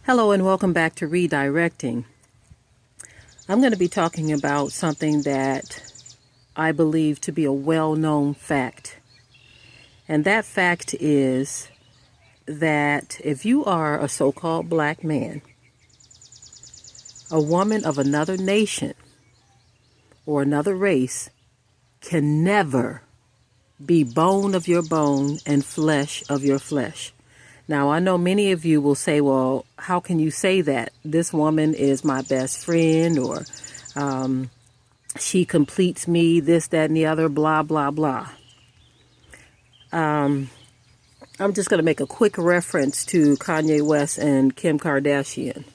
Hello and welcome back to Redirecting. I'm going to be talking about something that I believe to be a well-known fact. And that fact is that if you are a so-called black man, a woman of another nation or another race can never be bone of your bone and flesh of your flesh. Now, I know many of you will say, well, how can you say that? This woman is my best friend, or she completes me, this, that, and the other, blah, blah, blah. I'm just going to make a quick reference to Kanye West and Kim Kardashian.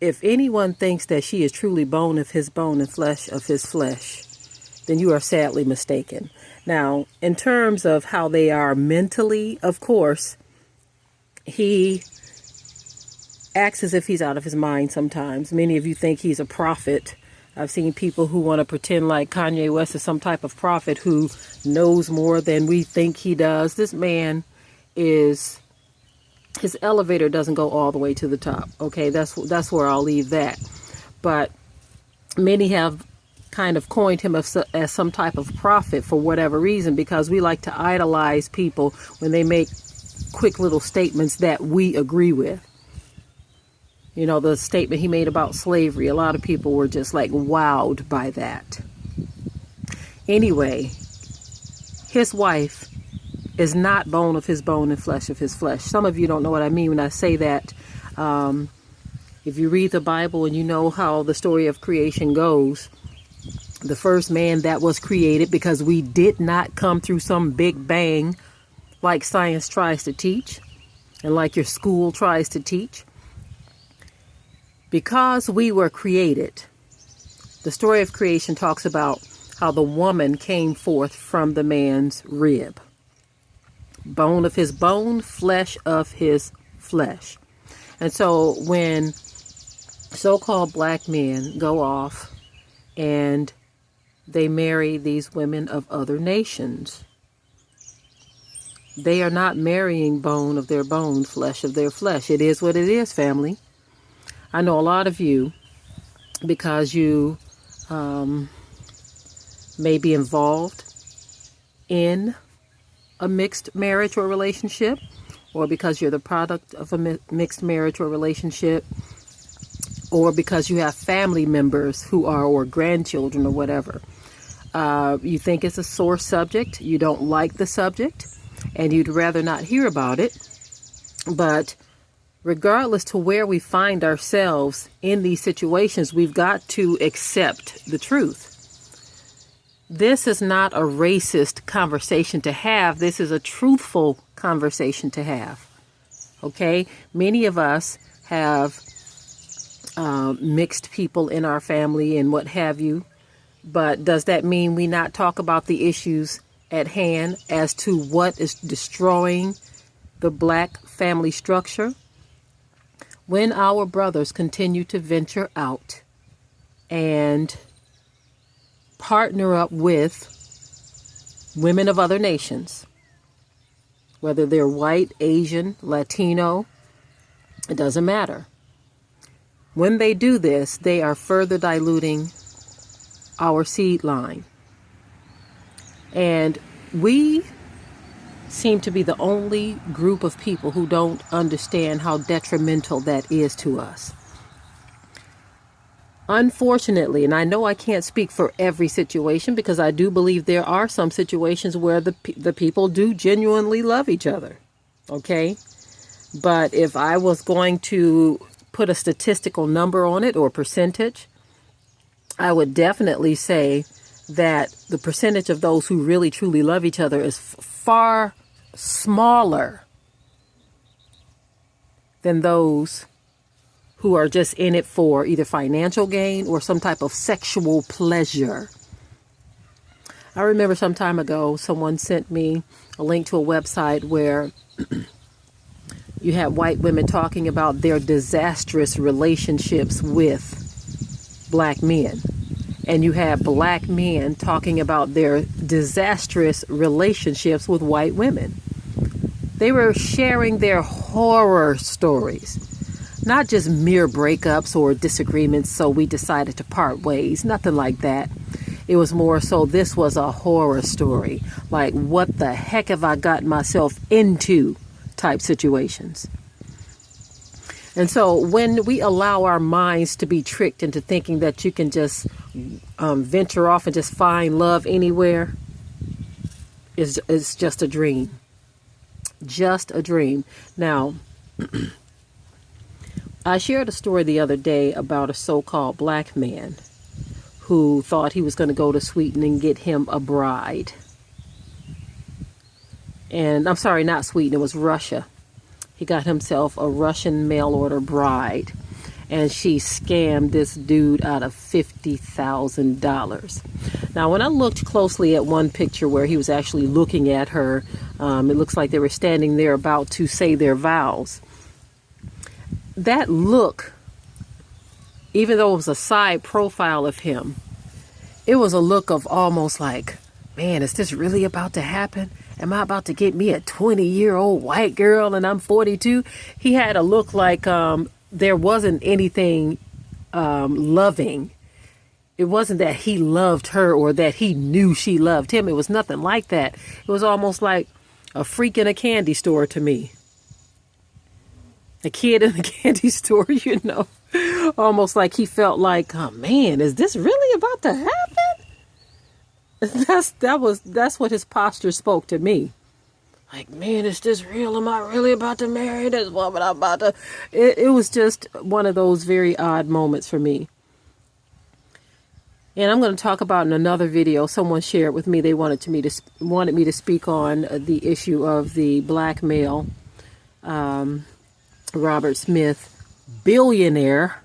If anyone thinks that she is truly bone of his bone and flesh of his flesh, then you are sadly mistaken. Now, in terms of how they are mentally, of course, he acts as if he's out of his mind sometimes. Many of you think he's a prophet. I've seen people who want to pretend like Kanye West is some type of prophet who knows more than we think he does. This man his elevator doesn't go all the way to the top. Okay, that's where I'll leave that. But many have kind of coined him as some type of prophet for whatever reason, because we like to idolize people when they make quick little statements that we agree with. You know, the statement he made about slavery, a lot of people were just like wowed by that. Anyway, his wife is not bone of his bone and flesh of his flesh. Some of you don't know what I mean when I say that. If you read the Bible and you know how the story of creation goes, the first man that was created, because we did not come through some big bang like science tries to teach and like your school tries to teach. Because we were created, the story of creation talks about how the woman came forth from the man's rib. Bone of his bone, flesh of his flesh. And so when so-called black men go off and they marry these women of other nations, they are not marrying bone of their bone, flesh of their flesh. It is what it is, family. I know a lot of you, because you may be involved in a mixed marriage or relationship, or because you're the product of a mixed marriage or relationship, or because you have family members who are, or grandchildren or whatever. You think it's a sore subject, you don't like the subject, and you'd rather not hear about it. But regardless to where we find ourselves in these situations, we've got to accept the truth. This is not a racist conversation to have. This is a truthful conversation to have. Okay? Many of us have mixed people in our family and what have you. But does that mean we not talk about the issues at hand as to what is destroying the black family structure? When our brothers continue to venture out and partner up with women of other nations, whether they're white, Asian, Latino, it doesn't matter. When they do this, they are further diluting our seed line. And we seem to be the only group of people who don't understand how detrimental that is to us. Unfortunately, and I know I can't speak for every situation, because I do believe there are some situations where the people do genuinely love each other. Okay? But if I was going to put a statistical number on it or percentage, I would definitely say that the percentage of those who really truly love each other is far smaller than those who are just in it for either financial gain or some type of sexual pleasure. I remember some time ago, someone sent me a link to a website where you had white women talking about their disastrous relationships with black men. And you have black men talking about their disastrous relationships with white women. They were sharing their horror stories, not just mere breakups or disagreements, so we decided to part ways, nothing like that. It was more so this was a horror story, like what the heck have I gotten myself into type situations. And so when we allow our minds to be tricked into thinking that you can just venture off and just find love anywhere, it's just a dream. Just a dream. Now, I shared a story the other day about a so-called black man who thought he was going to go to Sweden and get him a bride. And I'm sorry, not Sweden, it was Russia. He got himself a Russian mail order bride, and she scammed this dude out of $50,000. Now, when I looked closely at one picture where he was actually looking at her, it looks like they were standing there about to say their vows. That look, even though it was a side profile of him, it was a look of almost like, man, is this really about to happen? Am I about to get me a 20-year-old white girl and I'm 42? He had a look like there wasn't anything loving. It wasn't that he loved her or that he knew she loved him. It was nothing like that. It was almost like a freak in a candy store to me. A kid in a candy store, you know. Almost like he felt like, oh man, is this really about to happen? That's what his posture spoke to me. Like, man, is this real? Am I really about to marry this woman? It was just one of those very odd moments for me. And I'm going to talk about in another video. Someone shared with me they wanted me to speak on the issue of the black male, Robert Smith, billionaire.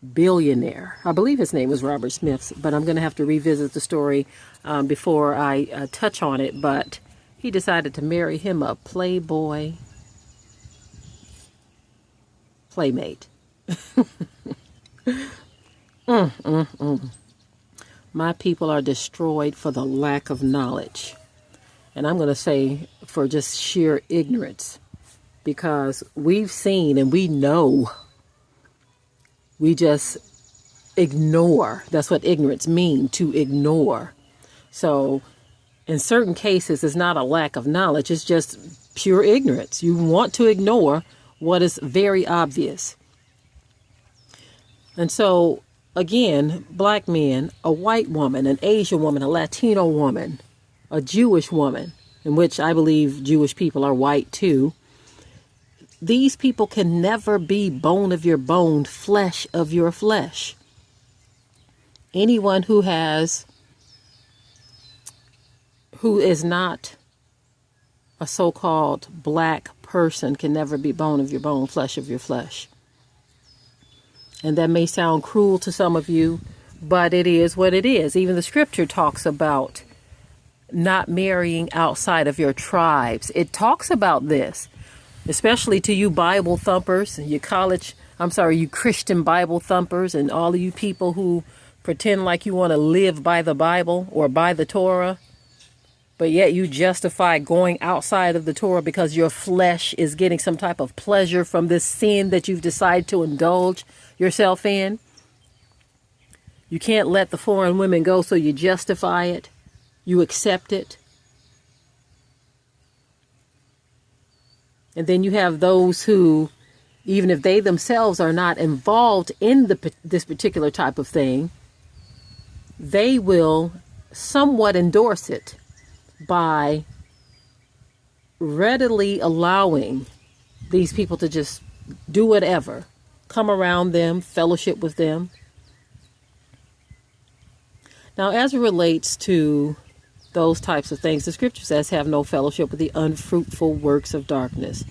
I believe his name was Robert Smith, but I'm going to have to revisit the story before I touch on it. But he decided to marry him a playboy playmate. My people are destroyed for the lack of knowledge. And I'm going to say for just sheer ignorance, because we've seen and we know. We just ignore. That's what ignorance means, to ignore. So in certain cases, it's not a lack of knowledge. It's just pure ignorance. You want to ignore what is very obvious. And so, again, black men, a white woman, an Asian woman, a Latino woman, a Jewish woman, in which I believe Jewish people are white too. These people can never be bone of your bone, flesh of your flesh. Anyone who is not a so-called black person can never be bone of your bone, flesh of your flesh. And that may sound cruel to some of you, but it is what it is. Even the scripture talks about not marrying outside of your tribes. It talks about this. Especially to you Bible thumpers and you Christian Bible thumpers and all of you people who pretend like you want to live by the Bible or by the Torah, but yet you justify going outside of the Torah because your flesh is getting some type of pleasure from this sin that you've decided to indulge yourself in. You can't let the foreign women go, so you justify it. You accept it. And then you have those who, even if they themselves are not involved in this particular type of thing, they will somewhat endorse it by readily allowing these people to just do whatever, come around them, fellowship with them. Now, as it relates to those types of things, the scripture says, have no fellowship with the unfruitful works of darkness.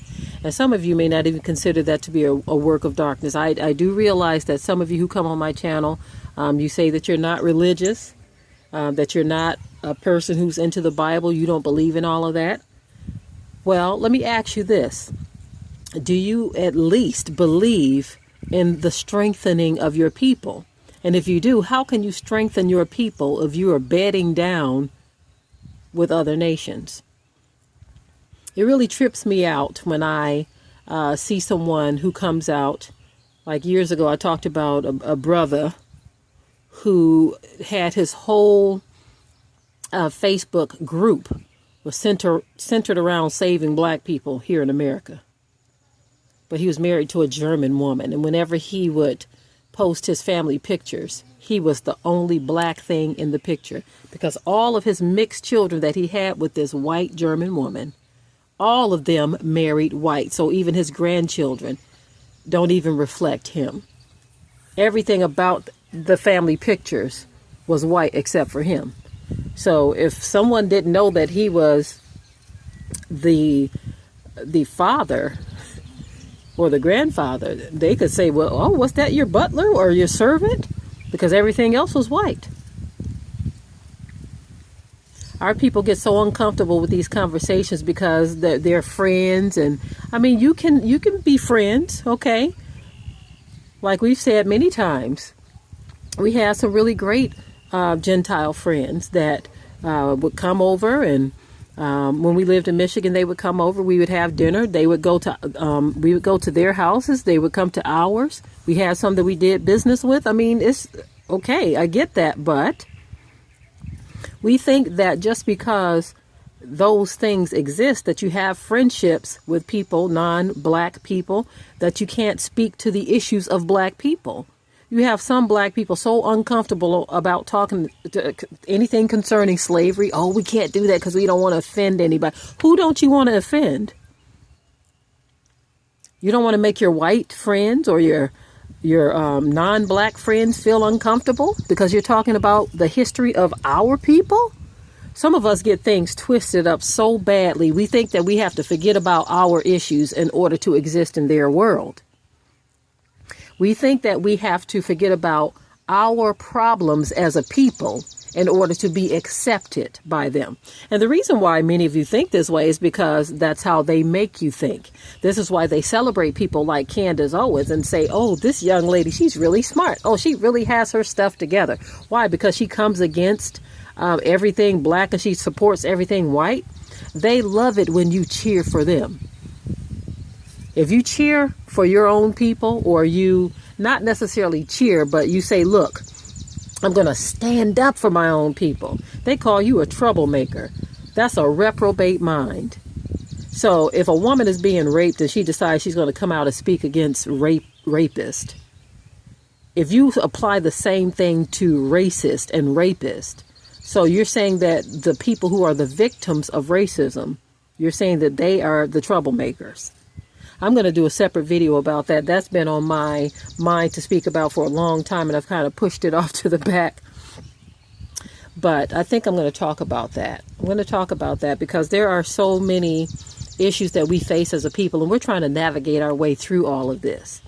And some of you may not even consider that to be a work of darkness. I do realize that some of you who come on my channel, you say that you're not religious, that you're not a person who's into the Bible. You don't believe in all of that. Well, let me ask you this. Do you at least believe in the strengthening of your people? And if you do, how can you strengthen your people if you are bedding down with other nations? It really trips me out when I see someone who comes out. Like years ago, I talked about a brother who had his whole Facebook group was centered around saving black people here in America. But he was married to a German woman, and whenever he would post his family pictures, he was the only black thing in the picture, because all of his mixed children that he had with this white German woman, all of them married white. So even his grandchildren don't even reflect him. Everything about the family pictures was white except for him. So if someone didn't know that he was the father or the grandfather, they could say, well, oh, was that your butler or your servant? Because everything else was white. Our people get so uncomfortable with these conversations because they're friends. And I mean, you can be friends, okay? Like we've said many times, we had some really great Gentile friends that would come over, and when we lived in Michigan, they would come over. We would have dinner. They would go to we would go to their houses. They would come to ours. We had some that we did business with. I mean, it's okay. I get that, but we think that just because those things exist, that you have friendships with people, non-black people, that you can't speak to the issues of black people. You have some black people so uncomfortable about talking to anything concerning slavery. Oh, we can't do that because we don't want to offend anybody. Who don't you want to offend? You don't want to make your white friends or your non-black friends feel uncomfortable because you're talking about the history of our people? Some of us get things twisted up so badly. We think that we have to forget about our issues in order to exist in their world. We think that we have to forget about our problems as a people in order to be accepted by them. And the reason why many of you think this way is because that's how they make you think. This is why they celebrate people like Candace Owens and say, oh, this young lady, she's really smart. Oh, she really has her stuff together. Why? Because she comes against everything black and she supports everything white. They love it when you cheer for them. If you cheer for your own people, or you not necessarily cheer, but you say, look, I'm going to stand up for my own people, they call you a troublemaker. That's a reprobate mind. So if a woman is being raped and she decides she's going to come out and speak against rapist, if you apply the same thing to racist and rapist, so you're saying that the people who are the victims of racism, you're saying that they are the troublemakers. I'm going to do a separate video about that. That's been on my mind to speak about for a long time, and I've kind of pushed it off to the back. But I think I'm going to talk about that. I'm going to talk about that because there are so many issues that we face as a people, and we're trying to navigate our way through all of this.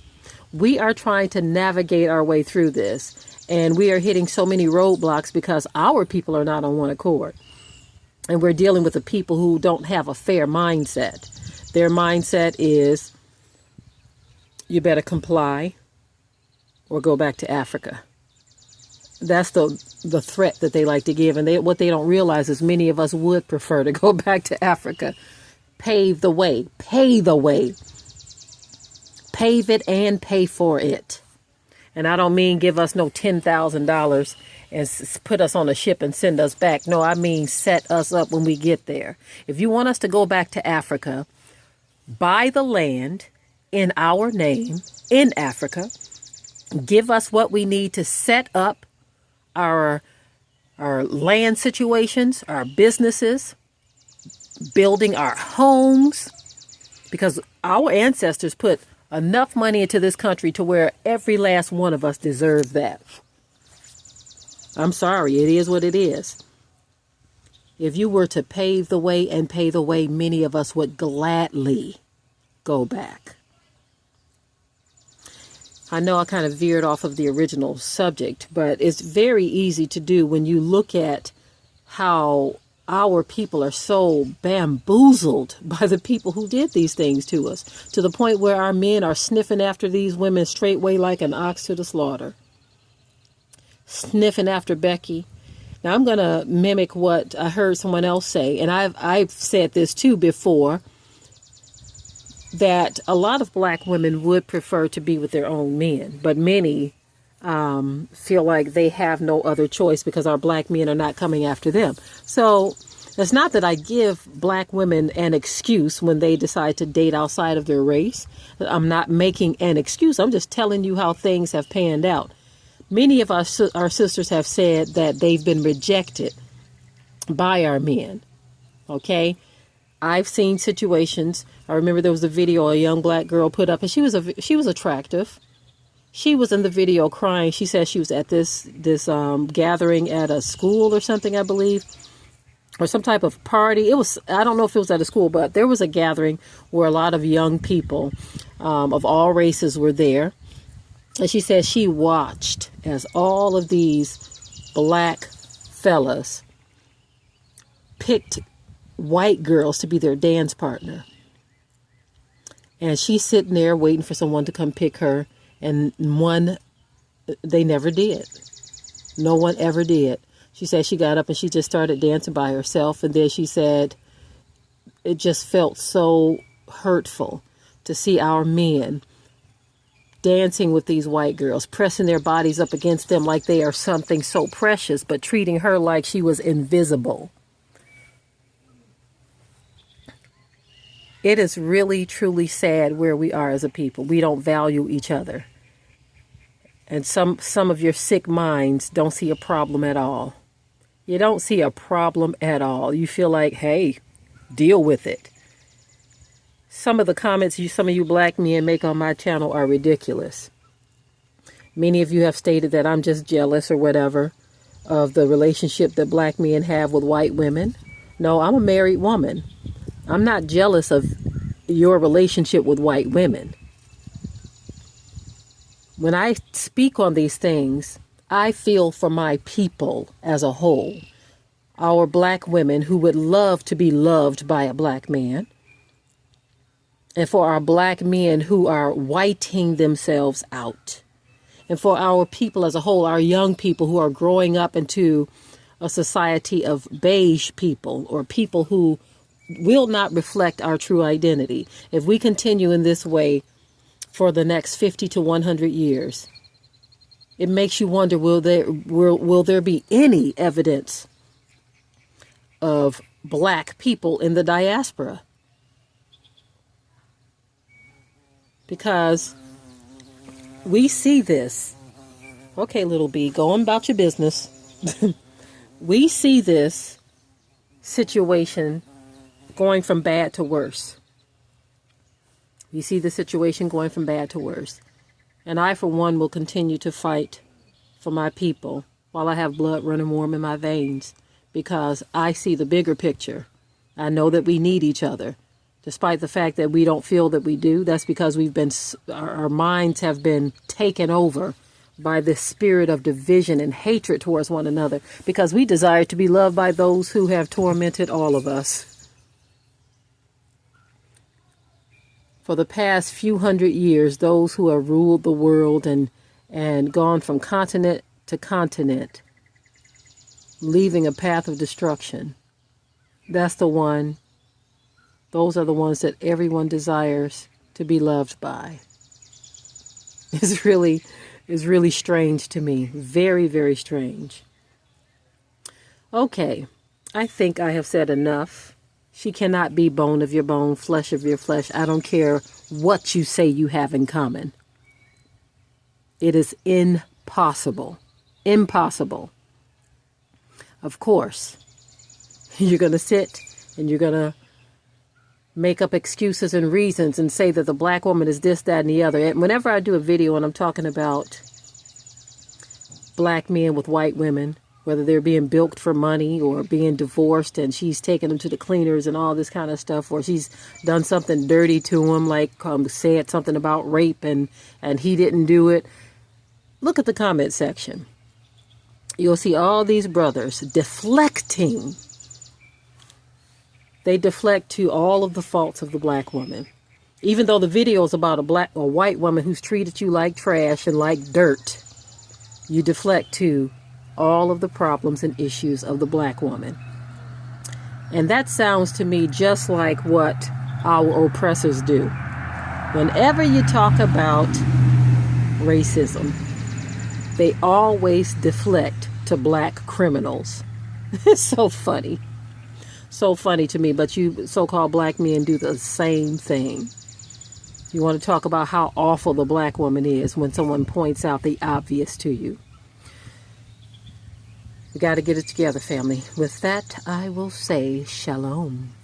We are trying to navigate our way through this, and we are hitting so many roadblocks because our people are not on one accord. And we're dealing with the people who don't have a fair mindset. Their mindset is, you better comply or go back to Africa. That's the threat that they like to give. And what they don't realize is many of us would prefer to go back to Africa. Pave the way. Pay the way. Pave it and pay for it. And I don't mean give us no $10,000 and put us on a ship and send us back. No, I mean set us up when we get there. If you want us to go back to Africa, buy the land in our name in Africa. Give us what we need to set up our land situations, our businesses, building our homes, because our ancestors put enough money into this country to where every last one of us deserves that. I'm sorry, it is what it is. If you were to pave the way and pay the way, many of us would gladly go back. I know I kind of veered off of the original subject, but it's very easy to do when you look at how our people are so bamboozled by the people who did these things to us, to the point where our men are sniffing after these women straightway like an ox to the slaughter. Sniffing after Becky. Now I'm going to mimic what I heard someone else say, and I've said this too before, that a lot of black women would prefer to be with their own men, but many feel like they have no other choice because our black men are not coming after them. So it's not that I give black women an excuse when they decide to date outside of their race. I'm not making an excuse. I'm just telling you how things have panned out. Many of our sisters have said that they've been rejected by our men. Okay? I've seen situations. I remember there was a video a young black girl put up, and she was attractive. She was in the video crying. She said she was at this gathering at a school or something, I believe, or some type of party. I don't know if it was at a school, but there was a gathering where a lot of young people of all races were there. And she said she watched as all of these black fellas picked white girls to be their dance partner. And she's sitting there waiting for someone to come pick her. And they never did. No one ever did. She said she got up and she just started dancing by herself. And then she said it just felt so hurtful to see our men dancing with these white girls, pressing their bodies up against them like they are something so precious, but treating her like she was invisible. It is really, truly sad where we are as a people. We don't value each other. And some of your sick minds don't see a problem at all. You don't see a problem at all. You feel like, hey, deal with it. Some of the comments some of you black men make on my channel are ridiculous. Many of you have stated that I'm just jealous or whatever of the relationship that black men have with white women. No, I'm a married woman. I'm not jealous of your relationship with white women. When I speak on these things, I feel for my people as a whole. Our black women who would love to be loved by a black man. And for our black men who are whiting themselves out. And for our people as a whole, our young people who are growing up into a society of beige people or people who will not reflect our true identity. If we continue in this way for the next 50 to 100 years, it makes you wonder, will there be any evidence of black people in the diaspora? Because we see this. Okay, little B, go on about your business. We see this situation going from bad to worse. We see the situation going from bad to worse. And I, for one, will continue to fight for my people while I have blood running warm in my veins, because I see the bigger picture. I know that we need each other. Despite the fact that we don't feel that we do, that's because our minds have been taken over by this spirit of division and hatred towards one another, because we desire to be loved by those who have tormented all of us. For the past few hundred years, those who have ruled the world and gone from continent to continent, leaving a path of destruction, those are the ones that everyone desires to be loved by. It's really strange to me. Very, very strange. Okay, I think I have said enough. She cannot be bone of your bone, flesh of your flesh. I don't care what you say you have in common. It is impossible. Impossible. Of course, you're going to sit and you're going to make up excuses and reasons and say that the black woman is this, that, and the other. And whenever I do a video and I'm talking about black men with white women, whether they're being bilked for money or being divorced and she's taking them to the cleaners and all this kind of stuff, or she's done something dirty to him, like said something about rape and he didn't do it. Look at the comment section. You'll see all these brothers deflecting. They deflect to all of the faults of the black woman. Even though the video is about a white woman who's treated you like trash and like dirt, you deflect to all of the problems and issues of the black woman. And that sounds to me just like what our oppressors do. Whenever you talk about racism, they always deflect to black criminals. It's so funny. So funny to me, but you so-called black men do the same thing. You want to talk about how awful the black woman is when someone points out the obvious to you. We got to get it together, family. With that, I will say shalom.